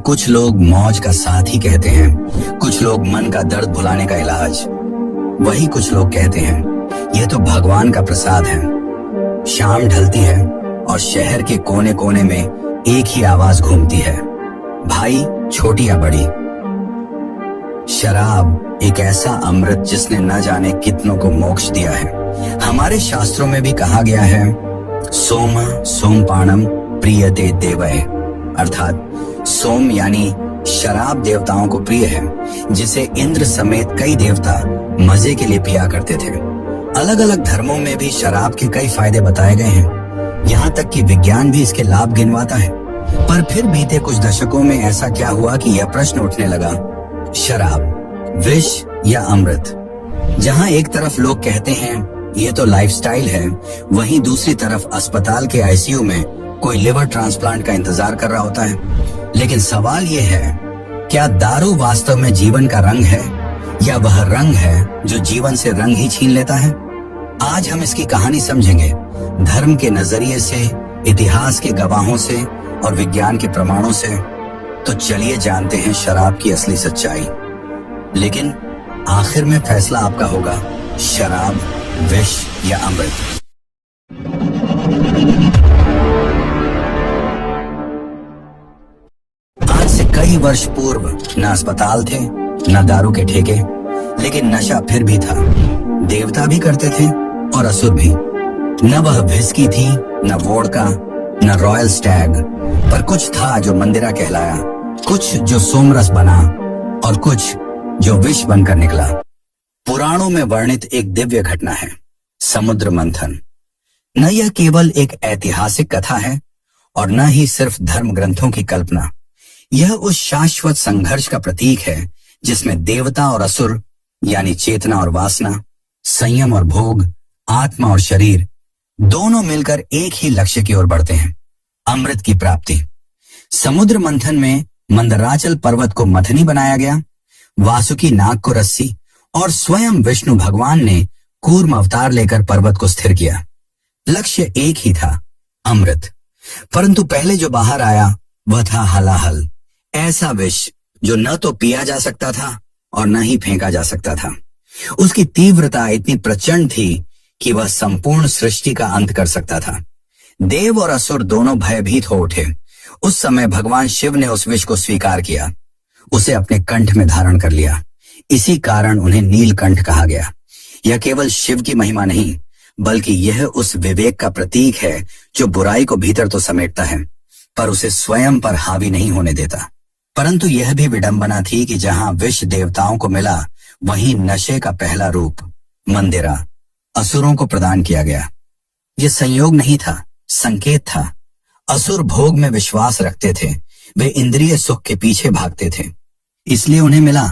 कुछ लोग मौज का साथ ही कहते हैं, कुछ लोग मन का दर्द भुलाने का इलाज। वही कुछ लोग कहते हैं ये तो भगवान का प्रसाद है। शाम ढलती है और शहर के कोने कोने में एक ही आवाज घूमती है, भाई छोटी या बड़ी। शराब एक ऐसा अमृत जिसने न जाने कितनों को मोक्ष दिया है। हमारे शास्त्रों में भी कहा गया है, सोम सोमपानम प्रियते देवय, अर्थात सोम यानी शराब देवताओं को प्रिय है, जिसे इंद्र समेत कई देवता मजे के लिए पिया करते थे। अलग अलग धर्मों में भी शराब के कई फायदे बताए गए हैं, यहाँ तक कि विज्ञान भी इसके लाभ गिनवाता है। पर फिर बीते कुछ दशकों में ऐसा क्या हुआ कि यह प्रश्न उठने लगा, शराब विष या अमृत? जहाँ एक तरफ लोग कहते हैं ये तो लाइफस्टाइल है, वहीं दूसरी तरफ अस्पताल के आईसीयू में कोई लिवर ट्रांसप्लांट का इंतजार कर रहा होता है। लेकिन सवाल ये है, क्या दारू वास्तव में जीवन का रंग है या वह रंग है जो जीवन से रंग ही छीन लेता है? आज हम इसकी कहानी समझेंगे, धर्म के नजरिए से, इतिहास के गवाहों से और विज्ञान के प्रमाणों से। तो चलिए जानते हैं शराब की असली सच्चाई। लेकिन आखिर में फैसला आपका होगा, शराब विष या अमृत। आज से कई वर्ष पूर्व न अस्पताल थे न दारू के ठेके, लेकिन नशा फिर भी था। देवता भी करते थे और असुर भी। न वह विस्की थी, न वोडका, न रॉयल स्टैग, पर कुछ था जो मंदिरा कहलाया, कुछ जो सोमरस बना और कुछ जो विष बनकर निकला। पुराणों में वर्णित एक दिव्य घटना है, समुद्र मंथन। न यह केवल एक ऐतिहासिक कथा है और न ही सिर्फ धर्म ग्रंथों की कल्पना। यह उस शाश्वत संघर्ष का प्रतीक है जिसमें देवता और असुर यानी चेतना और वासना, संयम और भोग, आत्मा और शरीर दोनों मिलकर एक ही लक्ष्य की ओर बढ़ते हैं, अमृत की प्राप्ति। समुद्र मंथन में मंदराचल पर्वत को मथनी बनाया गया, वासुकी नाग को रस्सी और स्वयं विष्णु भगवान ने कूर्म अवतार लेकर पर्वत को स्थिर किया। लक्ष्य एक ही था, अमृत। परंतु पहले जो बाहर आया वह था हलाहल, ऐसा विष जो न तो पिया जा सकता था और न ही फेंका जा सकता था। उसकी तीव्रता इतनी प्रचंड थी कि वह संपूर्ण सृष्टि का अंत कर सकता था। देव और असुर दोनों भयभीत हो उठे। उस समय भगवान शिव ने उस विष को स्वीकार किया, उसे अपने कंठ में धारण कर लिया। इसी कारण उन्हें नीलकंठ कहा गया। यह केवल शिव की महिमा नहीं, बल्कि यह उस विवेक का प्रतीक है जो बुराई को भीतर तो समेटता है पर उसे स्वयं पर हावी नहीं होने देता। परंतु यह भी विडंबना थी कि जहां विष देवताओं को मिला, वहीं नशे का पहला रूप मंदिरा असुरों को प्रदान किया गया। यह संयोग नहीं था, संकेत था। असुर भोग में विश्वास रखते थे, वे इंद्रिय सुख के पीछे भागते थे, इसलिए उन्हें मिला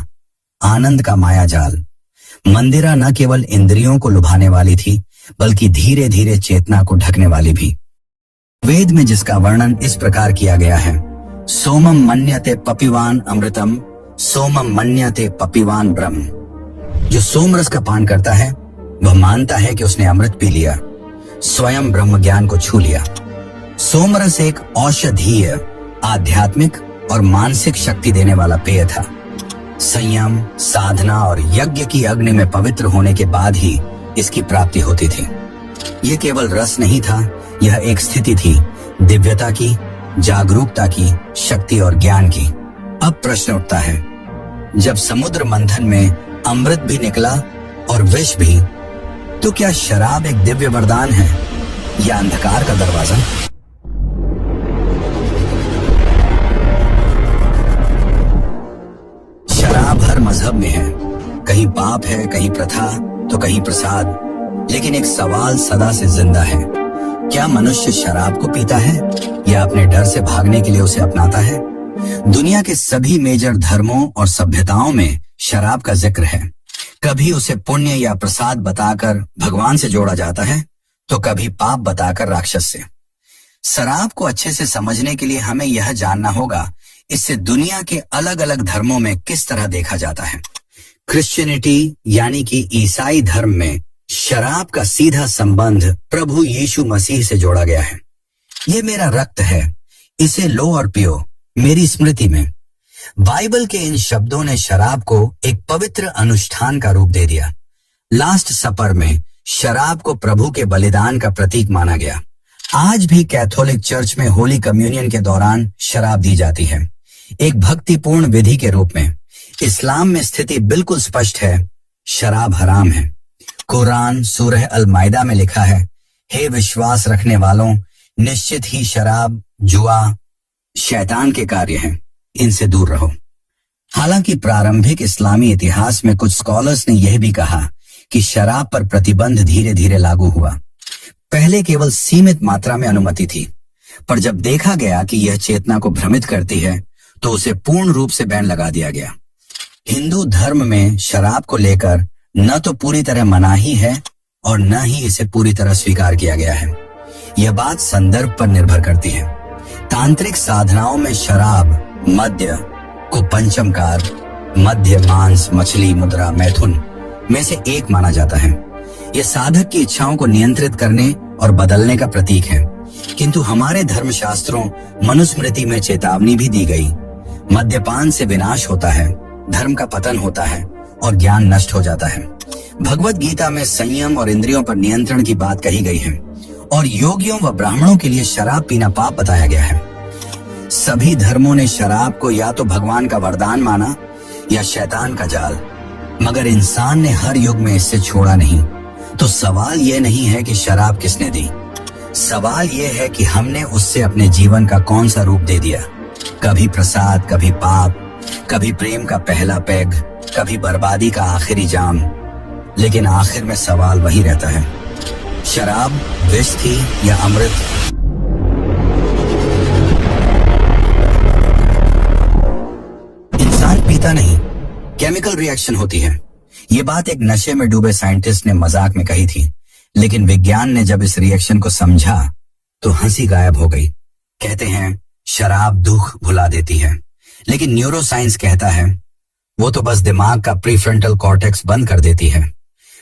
आनंद का माया जाल। मंदिरा न केवल इंद्रियों को लुभाने वाली थी, बल्कि धीरे धीरे चेतना को ढकने वाली भी। वेद में जिसका वर्णन इस प्रकार किया गया है, सोमम मन्यते पपिवान अमृतम, सोमम मन्यते पपिवान ब्रह्म। जो सोमरस का पान करता है वह मानता है कि उसने अमृत पी लिया, स्वयं ब्रह्म ज्ञान को छू लिया। सोमरस एक औषधीय, आध्यात्मिक और मानसिक शक्ति देने वाला पेय था। संयम, साधना और यज्ञ की अग्नि में पवित्र होने के बाद ही इसकी प्राप्ति होती थी। यह केवल रस नहीं था, यह एक स्थिति थी, दिव्यता की, जागरूकता की, शक्ति और ज्ञान की। अब प्रश्न उठता है, जब समुद्र मंथन में अमृत भी निकला और विष भी, तो क्या शराब एक दिव्य वरदान है या अंधकार का दरवाजा? शराब हर मजहब में है, कहीं पाप है, कहीं प्रथा, तो कहीं प्रसाद। लेकिन एक सवाल सदा से जिंदा है, क्या मनुष्य शराब को पीता है या अपने डर से भागने के लिए उसे अपनाता है? दुनिया के सभी मेजर धर्मों और सभ्यताओं में शराब का जिक्र है। कभी उसे पुण्य या प्रसाद बताकर भगवान से जोड़ा जाता है, तो कभी पाप बताकर राक्षस से। शराब को अच्छे से समझने के लिए हमें यह जानना होगा, इससे दुनिया के अलग अलग धर्मों में किस तरह देखा जाता है। क्रिश्चियनिटी यानी कि ईसाई धर्म में शराब का सीधा संबंध प्रभु यीशु मसीह से जोड़ा गया है। ये मेरा रक्त है, इसे लो और पियो मेरी स्मृति में, बाइबल के इन शब्दों ने शराब को एक पवित्र अनुष्ठान का रूप दे दिया। लास्ट सपर में शराब को प्रभु के बलिदान का प्रतीक माना गया। आज भी कैथोलिक चर्च में होली कम्युनियन के दौरान शराब दी जाती है, एक भक्तिपूर्ण विधि के रूप में। इस्लाम में स्थिति बिल्कुल स्पष्ट है, शराब हराम है। कुरान सूरह अल माइदा में लिखा है, हे विश्वास रखने वालों, निश्चित ही शराब, जुआ, शैतान के कार्य हैं, इनसे दूर रहो। हालांकि प्रारंभिक इस्लामी इतिहास में कुछ स्कॉलर्स ने यह भी कहा कि शराब पर प्रतिबंध धीरे धीरे लागू हुआ। पहले केवल सीमित मात्रा में अनुमति थी, पर जब देखा गया कि यह चेतना को भ्रमित करती है तो उसे पूर्ण रूप से बैन लगा दिया गया। हिंदू धर्म में शराब को लेकर न तो पूरी तरह मनाही है और न ही इसे पूरी तरह स्वीकार किया गया है। यह बात संदर्भ पर निर्भर करती है। तांत्रिक साधनाओं में शराब, मद्य को पंचमकार, मध्य, मांस, मछली, मुद्रा, मैथुन में से एक माना जाता है। यह साधक की इच्छाओं को नियंत्रित करने और बदलने का प्रतीक है। किंतु हमारे धर्मशास्त्रों मनुस्मृति में चेतावनी भी दी गई। मद्यपान से विनाश होता है, धर्म का पतन होता है और ज्ञान नष्ट हो जाता है। भगवत गीता में संयम और इंद्रियों पर नियंत्रण की बात कही गई है और योगियों व ब्राह्मणों के लिए शराब पीना पाप बताया गया है। सभी धर्मों ने शराब को या तो भगवान का वरदान माना या शैतान का जाल, मगर इंसान ने हर युग में इससे छोड़ा नहीं। तो सवाल यह नहीं है कि शराब किसने दी, सवाल यह है कि हमने उससे अपने जीवन का कौन सा रूप दे दिया। कभी प्रसाद, कभी पाप, कभी प्रेम का पहला पैग, कभी बर्बादी का आखिरी जाम। लेकिन आखिर में सवाल वही रहता है, शराब विष थी या अमृत? इंसान पीता नहीं, केमिकल रिएक्शन होती है। ये बात एक नशे में डूबे साइंटिस्ट ने मजाक में कही थी, लेकिन विज्ञान ने जब इस रिएक्शन को समझा तो हंसी गायब हो गई। कहते हैं शराब दुख भुला देती है, लेकिन न्यूरोसाइंस कहता है वो तो बस दिमाग का प्रीफ्रंटल कॉर्टेक्स बंद कर देती है,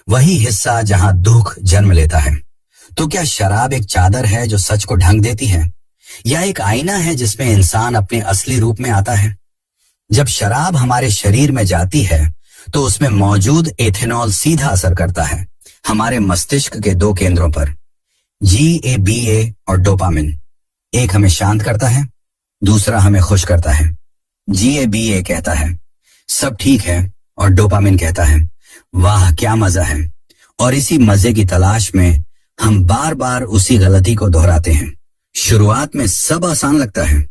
वही हिस्सा जहां दुख जन्म लेता है। तो क्या शराब एक चादर है जो सच को ढक देती है, या एक आईना है जिसमें इंसान अपने असली रूप में आता है? जब शराब हमारे शरीर में जाती है तो उसमें मौजूद एथेनॉल सीधा असर करता है हमारे मस्तिष्क के दो केंद्रों पर, GABA और डोपामिन। एक हमें शांत करता है, दूसरा हमें खुश करता है। GABA कहता है सब ठीक है और डोपामिन कहता है वाह क्या मजा है। और इसी मजे की तलाश में हम बार बार उसी गलती को दोहराते हैं। शुरुआत में सब आसान लगता है,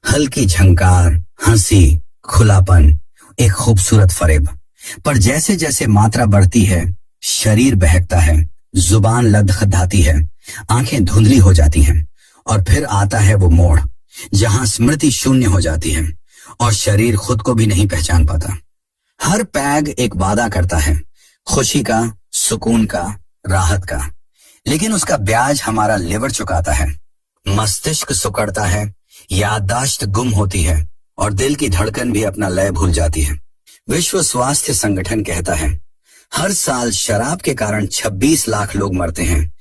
हल्की झंकार, हंसी, खुलापन, एक खूबसूरत फरेब। पर जैसे जैसे मात्रा बढ़ती है, शरीर बहकता है, जुबान लदखदाती है, आंखें धुंधली हो जाती हैं और फिर आता है वो मोड़ जहां स्मृति शून्य हो जाती है और शरीर खुद को भी नहीं पहचान पाता। हर पैग एक वादा करता है, खुशी का, सुकून का, राहत का, लेकिन उसका ब्याज हमारा लिवर चुकाता है। मस्तिष्क सिकुड़ता है, याददाश्त गुम होती है और दिल की धड़कन भी अपना लय भूल जाती है। विश्व स्वास्थ्य संगठन कहता है हर साल शराब के कारण 26 लाख लोग मरते हैं,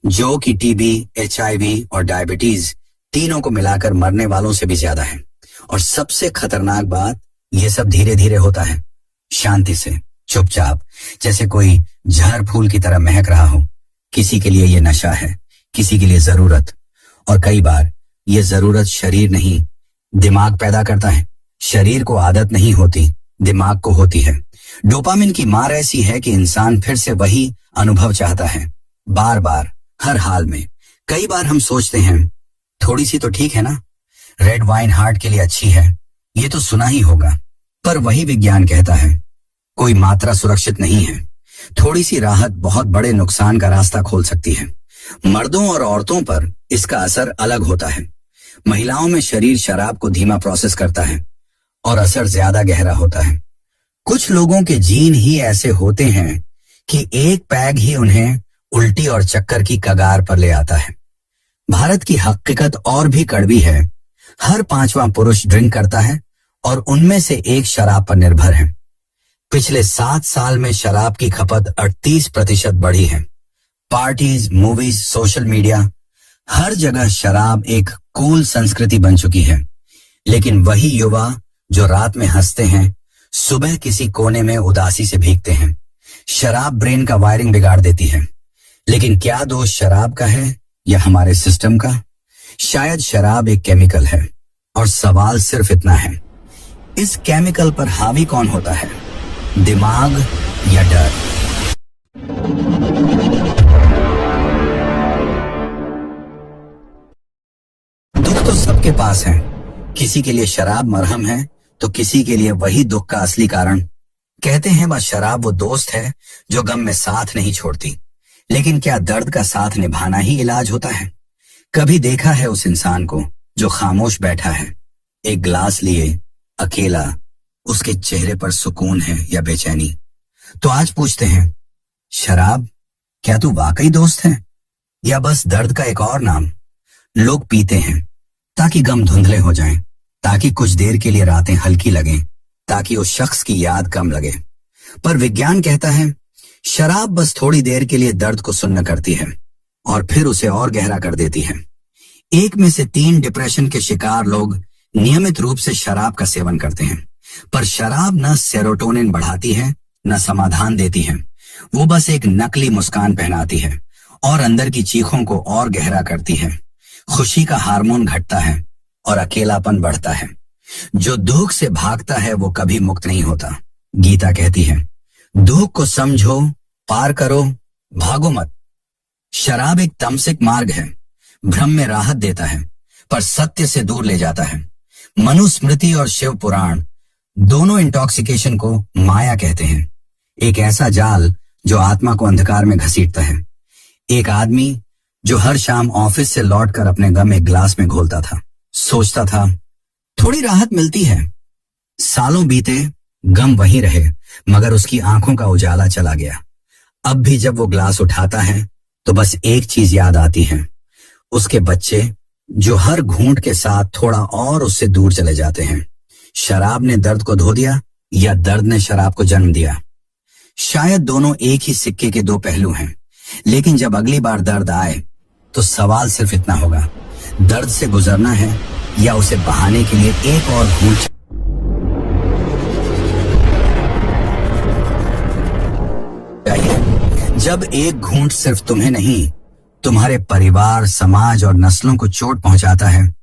जो कि टीबी, HIV और डायबिटीज तीनों को मिलाकर मरने वालों से भी ज्यादा है। और सबसे खतरनाक बात, ये सब धीरे धीरे होता है, शांति से, चुपचाप, जैसे कोई जहर फूल की तरह महक रहा हो। किसी के लिए ये नशा है, किसी के लिए जरूरत, और कई बार ये जरूरत शरीर नहीं दिमाग पैदा करता है। शरीर को आदत नहीं होती, दिमाग को होती है। डोपामिन की मार ऐसी है कि इंसान फिर से वही अनुभव चाहता है, बार बार, हर हाल में। कई बार हम सोचते हैं थोड़ी सी तो ठीक है ना, रेड वाइन हार्ट के लिए अच्छी है, ये तो सुना ही होगा। पर वही विज्ञान कहता है कोई मात्रा सुरक्षित नहीं है। थोड़ी सी राहत बहुत बड़े नुकसान का रास्ता खोल सकती है। मर्दों और औरतों पर इसका असर अलग होता है। महिलाओं में शरीर शराब को धीमा प्रोसेस करता है और असर ज्यादा गहरा होता है। कुछ लोगों के जीन ही ऐसे होते हैं कि एक पैग ही उन्हें उल्टी और चक्कर की कगार पर ले आता है। भारत की हकीकत और भी कड़वी है। हर 5वां पुरुष ड्रिंक करता है और उनमें से एक शराब पर निर्भर है। पिछले 7 साल में शराब की खपत 38% बढ़ी है। पार्टीज, मूवीज, सोशल मीडिया, हर जगह शराब एक कूल संस्कृति बन चुकी है। लेकिन वही युवा जो रात में हंसते हैं, सुबह किसी कोने में उदासी से भीगते हैं। शराब ब्रेन का वायरिंग बिगाड़ देती है। लेकिन क्या दोष शराब का है या हमारे सिस्टम का? शायद शराब एक केमिकल है और सवाल सिर्फ इतना है, इस केमिकल पर हावी कौन होता है, दिमाग या डर? दुख तो सबके पास है। किसी के लिए शराब मरहम है तो किसी के लिए वही दुख का असली कारण। कहते हैं बस शराब वो दोस्त है जो गम में साथ नहीं छोड़ती, लेकिन क्या दर्द का साथ निभाना ही इलाज होता है? कभी देखा है उस इंसान को जो खामोश बैठा है, एक गिलास लिए, अकेला, उसके चेहरे पर सुकून है या बेचैनी? तो आज पूछते हैं, शराब क्या तू वाकई दोस्त है या बस दर्द का एक और नाम? लोग पीते हैं ताकि गम धुंधले हो जाएं, ताकि कुछ देर के लिए रातें हल्की लगें, ताकि उस शख्स की याद कम लगे। पर विज्ञान कहता है शराब बस थोड़ी देर के लिए दर्द को सुन्न करती है और फिर उसे और गहरा कर देती है। 1 में से 3 डिप्रेशन के शिकार लोग नियमित रूप से शराब का सेवन करते हैं, पर शराब न सेरोटोनिन बढ़ाती है न समाधान देती है। वो बस एक नकली मुस्कान पहनाती है और अंदर की चीखों को और गहरा करती है। खुशी का हार्मोन घटता है और अकेलापन बढ़ता है। जो दुख से भागता है वो कभी मुक्त नहीं होता। गीता कहती है, दुख को समझो, पार करो, भागो मत। शराब एक तमसिक मार्ग है, भ्रम में राहत देता है पर सत्य से दूर ले जाता है। मनुस्मृति और शिव पुराण दोनों इंटॉक्सिकेशन को माया कहते हैं, एक ऐसा जाल जो आत्मा को अंधकार में घसीटता है। एक आदमी जो हर शाम ऑफिस से लौटकर अपने गम एक ग्लास में घोलता था, सोचता था थोड़ी राहत मिलती है। सालों बीते, गम वही रहे, मगर उसकी आंखों का उजाला चला गया। अब भी जब वो ग्लास उठाता है तो बस एक चीज याद आती है, उसके बच्चे जो हर घूंट के साथ थोड़ा और उससे दूर चले जाते हैं। शराब ने दर्द को धो दिया या दर्द ने शराब को जन्म दिया? शायद दोनों एक ही सिक्के के 2 पहलू हैं, लेकिन जब अगली बार दर्द आए तो सवाल सिर्फ इतना होगा, दर्द से गुजरना है या उसे बहाने के लिए एक और घूंट चाहिए। जब एक घूंट सिर्फ तुम्हें नहीं, तुम्हारे परिवार, समाज और नस्लों को चोट पहुंचाता है,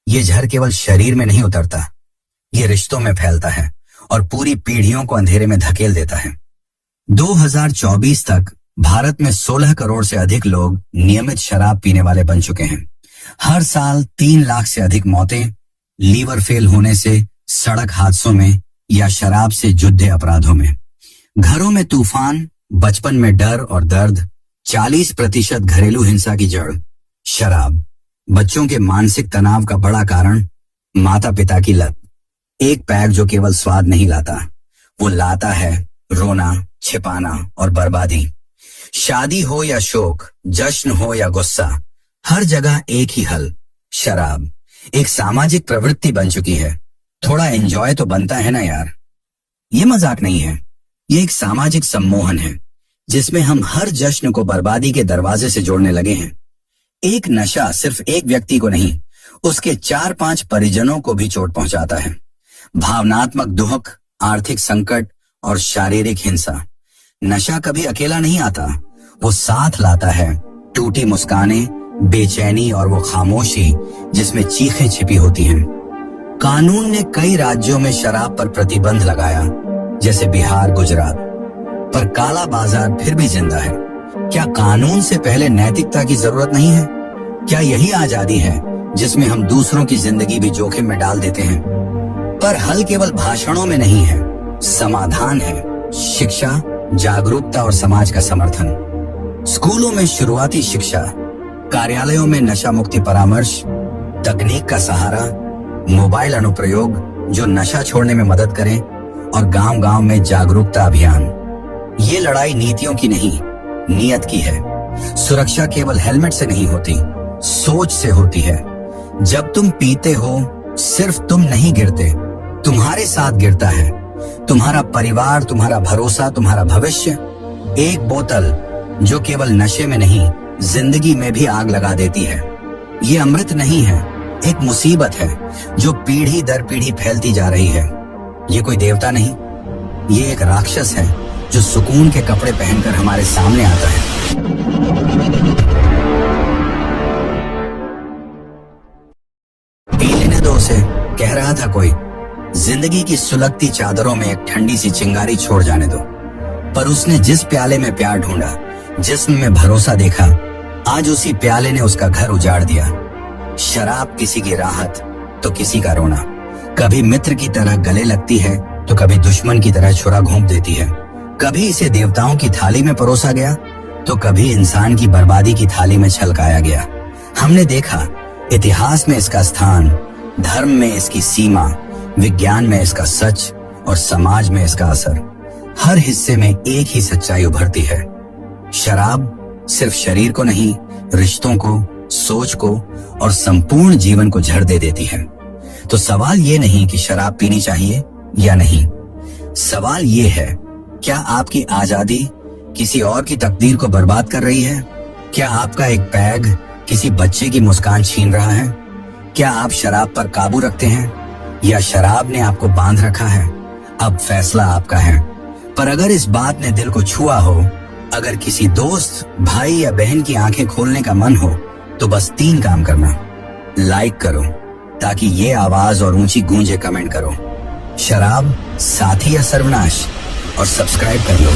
ये जहर केवल शरीर में नहीं उतरता, ये रिश्तों में फैलता है और पूरी पीढ़ियों को अंधेरे में धकेल देता है। 2024 तक भारत में 16 करोड़ से अधिक लोग नियमित शराब पीने वाले बन चुके हैं। हर साल 3 लाख से अधिक मौतें लीवर फेल होने से, सड़क हादसों में या शराब से जुड़े अपराधों में। घरों में तूफान, बचपन में डर और दर्द। 40% घरेलू हिंसा की जड़ शराब। बच्चों के मानसिक तनाव का बड़ा कारण माता पिता की लत। एक पैक जो केवल स्वाद नहीं लाता, वो लाता है रोना, छिपाना और बर्बादी। शादी हो या शोक, जश्न हो या गुस्सा, हर जगह एक ही हल, शराब। एक सामाजिक प्रवृत्ति बन चुकी है। थोड़ा एंजॉय तो बनता है ना यार। ये मजाक नहीं है, ये एक सामाजिक सम्मोहन है जिसमें हम हर जश्न को बर्बादी के दरवाजे से जोड़ने लगे हैं। एक नशा सिर्फ एक व्यक्ति को नहीं, उसके 4-5 परिजनों को भी चोट पहुंचाता है। भावनात्मक दुख, आर्थिक संकट और शारीरिक हिंसा। नशा कभी अकेला नहीं आता, वो साथ लाता है टूटी मुस्कानें, बेचैनी और वो खामोशी जिसमें चीखें छिपी होती हैं। कानून ने कई राज्यों में शराब पर प्रतिबंध लगाया, जैसे बिहार, गुजरात, पर काला बाजार फिर भी जिंदा है। क्या कानून से पहले नैतिकता की जरूरत नहीं है? क्या यही आजादी है जिसमें हम दूसरों की जिंदगी भी जोखिम में डाल देते हैं? पर हल केवल भाषणों में नहीं है, समाधान है शिक्षा, जागरूकता और समाज का समर्थन। स्कूलों में शुरुआती शिक्षा, कार्यालयों में नशा मुक्ति परामर्श, तकनीक का सहारा, मोबाइल अनुप्रयोग जो नशा छोड़ने में मदद करें, और गांव-गांव में जागरूकता अभियान। ये लड़ाई नीतियों की नहीं, नियत की है। सुरक्षा केवल हेलमेट से नहीं होती, सोच से होती है। जब तुम पीते हो, सिर्फ तुम नहीं गिरते, तुम्हारे साथ गिरता है तुम्हारा परिवार, तुम्हारा भरोसा, तुम्हारा भविष्य। एक बोतल जो केवल नशे में नहीं, जिंदगी में भी आग लगा देती है। ये अमृत नहीं है, एक मुसीबत है जो पीढ़ी दर पीढ़ी फैलती जा रही है। ये कोई देवता नहीं, ये एक राक्षस है जो सुकून के कपड़े पहनकर हमारे सामने आता है। पी लेने दो उसे, कह रहा था कोई। जिंदगी की सुलगती चादरों में एक ठंडी सी चिंगारी छोड़ जाने दो। पर उसने जिस प्याले में प्यार ढूंढा, जिस्म में भरोसा देखा, आज उसी प्याले ने उसका घर उजाड़ दिया। शराब किसी की राहत तो किसी का रोना, कभी मित्र की तरह गले लगती है तो कभी दुश्मन की तरह छुरा घोंप देती है। कभी इसे देवताओं की थाली में परोसा गया तो कभी इंसान की बर्बादी की थाली में छलकाया गया। हमने देखा इतिहास में इसका स्थान, धर्म में इसकी सीमा, विज्ञान में इसका सच और समाज में इसका असर। हर हिस्से में एक ही सच्चाई उभरती है। शराब सिर्फ शरीर को नहीं, रिश्तों को, सोच को और संपूर्ण जीवन को झड़ दे देती है। तो सवाल ये नहीं कि शराब पीनी चाहिए या नहीं, सवाल ये है, क्या आपकी आजादी किसी और की तकदीर को बर्बाद कर रही है? क्या आपका एक पैग किसी बच्चे की मुस्कान छीन रहा है? क्या आप शराब पर काबू रखते हैं या शराब ने आपको बांध रखा है? अब फैसला आपका है। पर अगर इस बात ने दिल को छुआ हो, अगर किसी दोस्त, भाई या बहन की आंखें खोलने का मन हो, तो बस 3 काम करना। लाइक करो ताकि ये आवाज और ऊंची गूंजे कमेंट करो। शराब साथी या सर्वनाश, और सब्सक्राइब कर लो